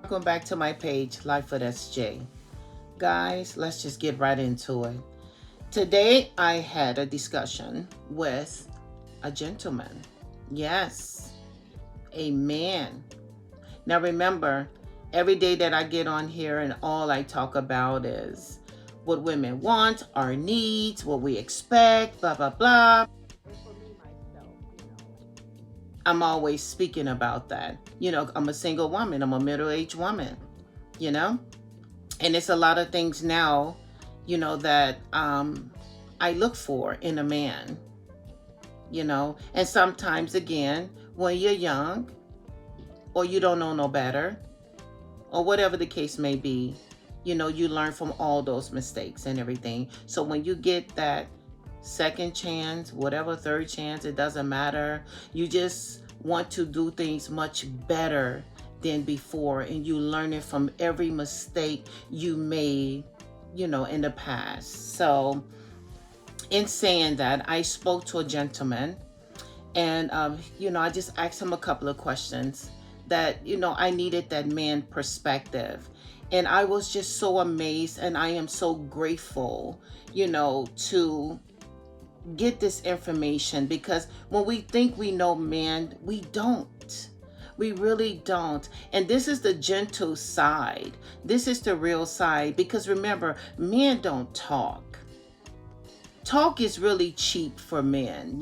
Welcome back to my page, Life with SJ. Guys, let's just get right into it. Today, I had a discussion with a gentleman. Yes, a man. Now, remember, every day that I get on here and all I talk about is what women want, our needs, what we expect, blah, blah, blah. I'm always speaking about that. I'm a single woman, I'm a middle aged woman, you know? And it's a lot of things now, that I look for in a man, and sometimes again, when you're young or you don't know no better or whatever the case may be, you learn from all those mistakes and everything. So when you get that second chance, whatever, third chance, it doesn't matter. You just want to do things much better than before, and you learn it from every mistake you made, in the past. So in saying that, I spoke to a gentleman, and I just asked him a couple of questions that, I needed that man perspective. And I was just so amazed, and I am so grateful, to get this information, because when we think we know men, we don't. We really don't. And this is the gentle side. This is the real side, because remember, men don't talk. Talk is really cheap for men,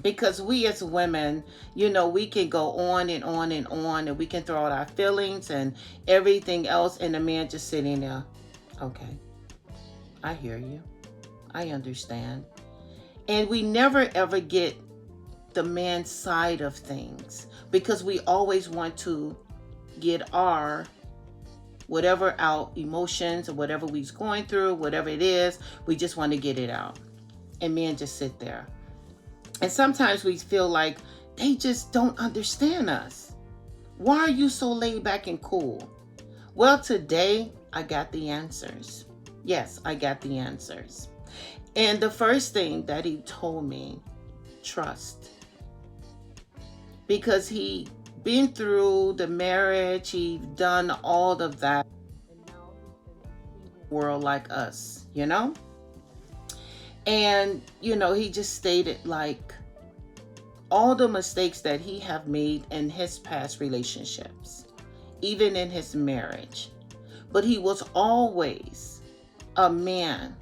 because we as women, we can go on and on and on, and we can throw out our feelings and everything else, and the man just sitting there. Okay, I hear you. I understand. And we never ever get the man's side of things, because we always want to get our whatever out emotions or whatever we're going through, whatever it is, we just want to get it out. And men just sit there. And sometimes we feel like they just don't understand us. Why are you so laid back and cool? Well, today I got the answers. Yes, I got the answers. And the first thing that he told me, trust. Because he been through the marriage, he done all of that. And now he's in a world like us, And, he just stated like all the mistakes that he have made in his past relationships, even in his marriage. But he was always a man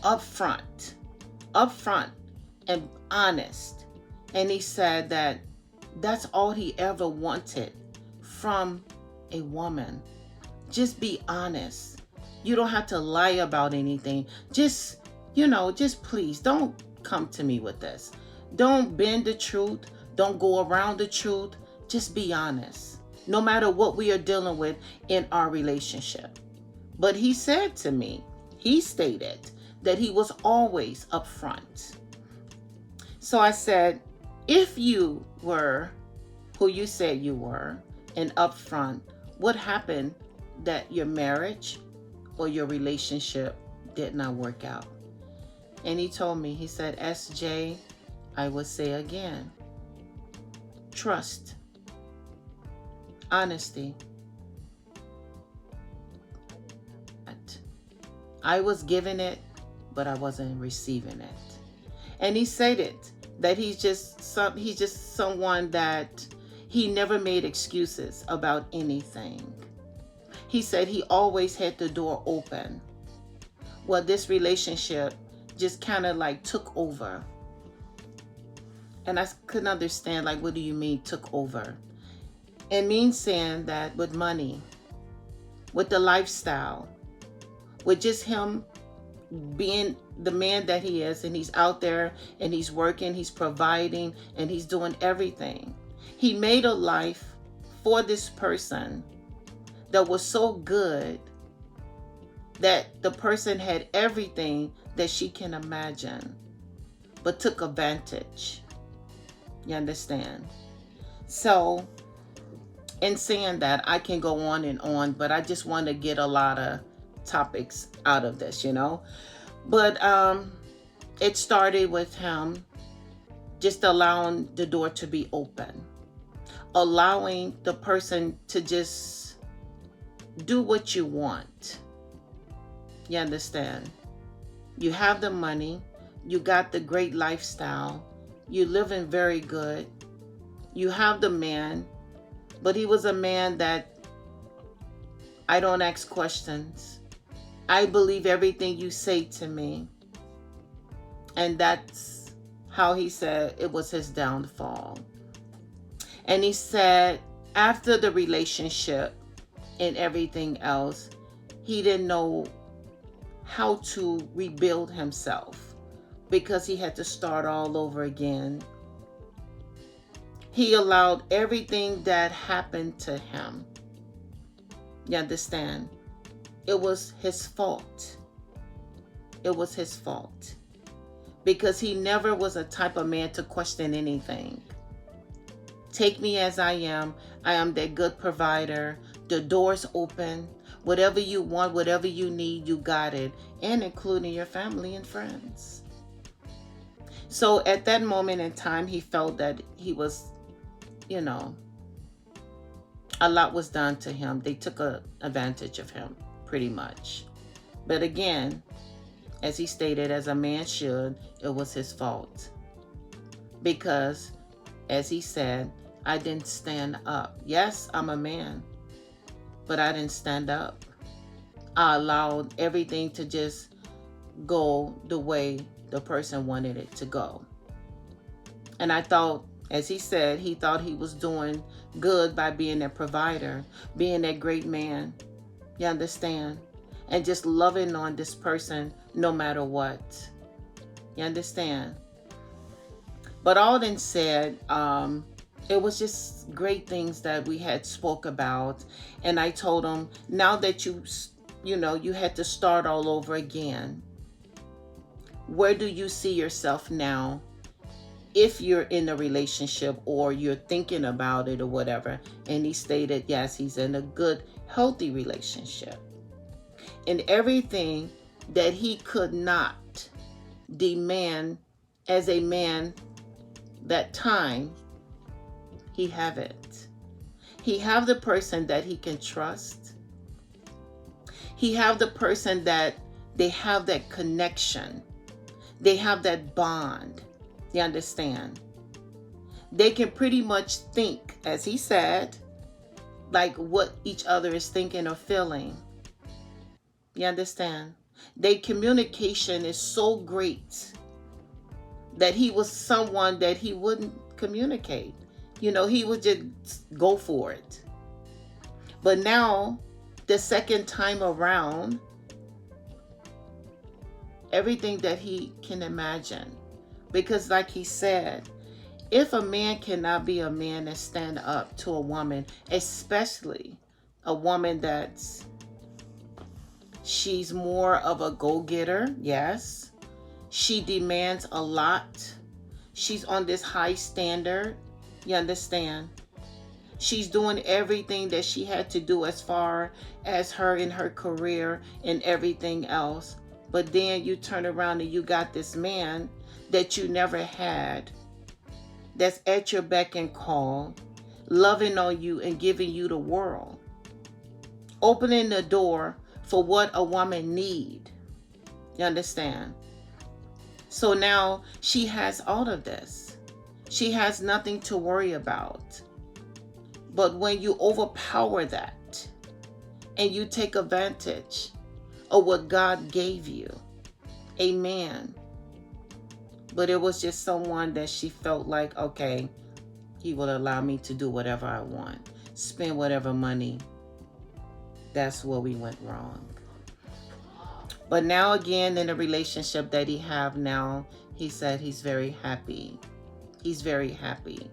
upfront and honest. And he said that that's all he ever wanted from a woman. Just be honest. You don't have to lie about anything. Just please don't come to me with this. Don't bend the truth. Don't go around the truth. Just be honest. No matter what we are dealing with in our relationship. But he said to me, he stated that he was always upfront. So I said, if you were who you said you were and upfront, what happened that your marriage or your relationship did not work out? And he told me, he said, SJ, I will say again, trust, honesty. I was given it, but I wasn't receiving it. And he said it, that he's just someone that he never made excuses about anything. He said he always had the door open. Well, this relationship just kind of like took over. And I couldn't understand, like, what do you mean took over? It means saying that with money, with the lifestyle, with just him being the man that he is, and he's out there and he's working, he's providing, and he's doing everything. He made a life for this person that was so good that the person had everything that she can imagine, but took advantage. You understand? So in saying that, I can go on and on, but I just want to get a lot of topics out of this, But it started with him just allowing the door to be open. allowing the person to just do what you want. You understand? You have the money, you got the great lifestyle, you living very good, you have the man, but he was a man that I don't ask questions. I believe everything you say to me. And that's how he said it was his downfall. And he said after the relationship and everything else, he didn't know how to rebuild himself because he had to start all over again. He allowed everything that happened to him. You understand? It was his fault. It was his fault. Because he never was a type of man to question anything. Take me as I am. I am that good provider. The door's open. Whatever you want, whatever you need, you got it. And including your family and friends. So at that moment in time, he felt that he was, a lot was done to him. They took advantage of him, pretty much. But again, as he stated, as a man should, it was his fault. Because, as he said, I didn't stand up. Yes, I'm a man, but I didn't stand up. I allowed everything to just go the way the person wanted it to go. And I thought, as he said, he thought he was doing good by being a provider, being that great man. You understand? And just loving on this person no matter what. You understand? But all that said, it was just great things that we had spoke about. And I told him, now that you had to start all over again, where do you see yourself now? If you're in a relationship or you're thinking about it or whatever. And he stated, yes, he's in a good, healthy relationship. And everything that he could not demand as a man that time, he have it. He have the person that he can trust. He have the person that they have that connection. They have that bond. You understand? They can pretty much think, as he said, like what each other is thinking or feeling. You understand? Their communication is so great that he was someone that he wouldn't communicate. He would just go for it. But now, the second time around, everything that he can imagine. Because like he said, if a man cannot be a man and stand up to a woman, especially a woman she's more of a go-getter, yes. She demands a lot. She's on this high standard, you understand? She's doing everything that she had to do as far as her in her career and everything else. But then you turn around and you got this man that you never had, that's at your beck and call, loving on you and giving you the world, opening the door for what a woman need. You understand? So now she has all of this. She has nothing to worry about. But when you overpower that and you take advantage of what God gave you, amen. But it was just someone that she felt like, okay, he will allow me to do whatever I want, spend whatever money. That's where we went wrong. But now again, in the relationship that he have now, he said he's very happy. He's very happy.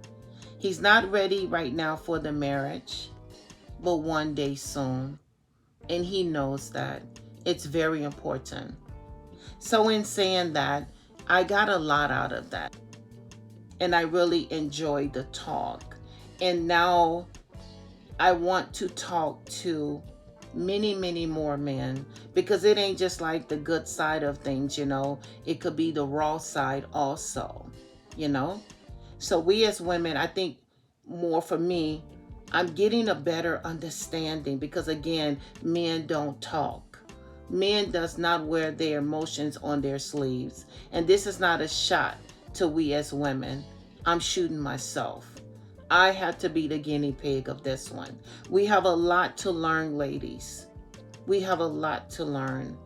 He's not ready right now for the marriage, but one day soon. And he knows that it's very important. So in saying that, I got a lot out of that. And I really enjoyed the talk. And now I want to talk to many, many more men, because it ain't just like the good side of things, It could be the raw side also, So we as women, I think more for me, I'm getting a better understanding because again, men don't talk. Men does not wear their emotions on their sleeves. And this is not a shot to we as women. I'm shooting myself. I have to be the guinea pig of this one. We have a lot to learn, ladies. We have a lot to learn,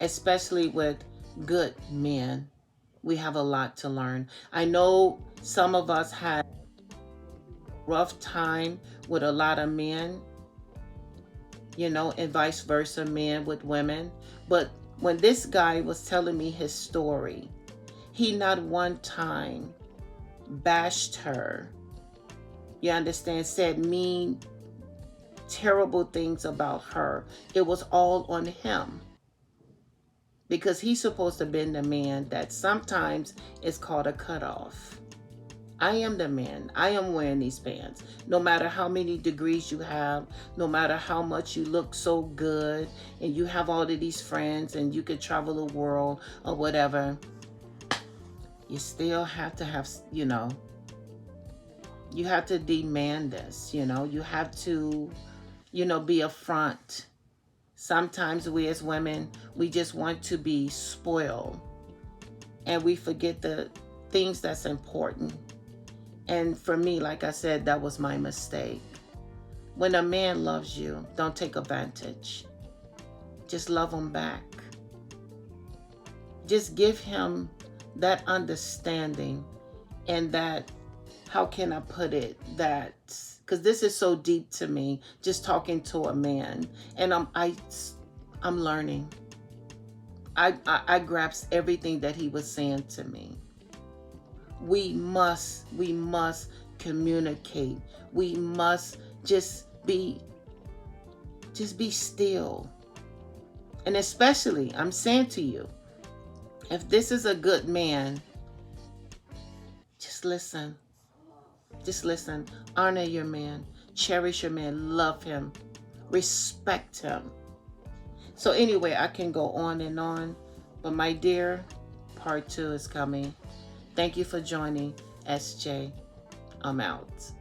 especially with good men. We have a lot to learn. I know some of us had a rough time with a lot of men, and vice versa, men with women. But when this guy was telling me his story, he not one time bashed her. You understand? Said mean, terrible things about her. It was all on him. Because he's supposed to have been the man that sometimes is called a cutoff. I am the man. I am wearing these pants. No matter how many degrees you have, no matter how much you look so good, and you have all of these friends, and you could travel the world or whatever, you still have to have, you have to demand this, you have to, be a front. Sometimes we as women, we just want to be spoiled, and we forget the things that's important. And for me, like I said, that was my mistake. When a man loves you, don't take advantage. Just love him back. Just give him that understanding and that, how can I put it, that, because this is so deep to me, just talking to a man. And I'm learning. I grasped everything that he was saying to me. We must communicate. We must just be still. And especially, I'm saying to you, if this is a good man, just listen. Just listen. Honor your man. Cherish your man. Love him. Respect him. So anyway, I can go on and on. But my dear, part 2 is coming. Thank you for joining SJ. I'm out.